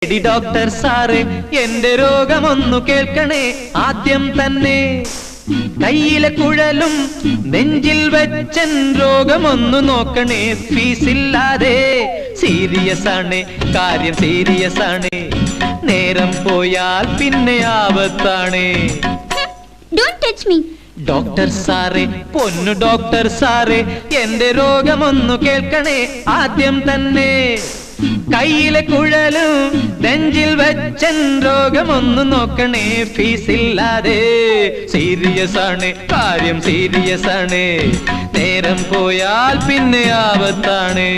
എടി ഡോക്ടർ സാറേ എന്റെ രോഗമൊന്നു കേൾക്കണേ ആദ്യം തന്നെ കയ്യിലെ കുഴലും നെഞ്ചിൽ വെച്ചൻ രോഗമൊന്നു നോക്കണേ ഫീസില്ലാതെ സീരിയസ് ആണ് കാര്യം സീരിയസ് ആണ് നേരം പോയാൽ പിന്നെ ആപത്താണ് Don't touch me. ഡോക്ടർ സാറേ പൊന്നു ഡോക്ടർ സാറേ എന്റെ രോഗമൊന്നു കേൾക്കണേ ആദ്യം തന്നെ കയ്യിലെ കുഴലും നെഞ്ചിൽ വെച്ചൻ രോഗമൊന്നു നോക്കണേ ഫീസില്ലാതെ സീരിയസ് ആണ് കാര്യം സീരിയസ് ആണ് നേരം പോയാൽ പിന്നെ ആപത്താണ്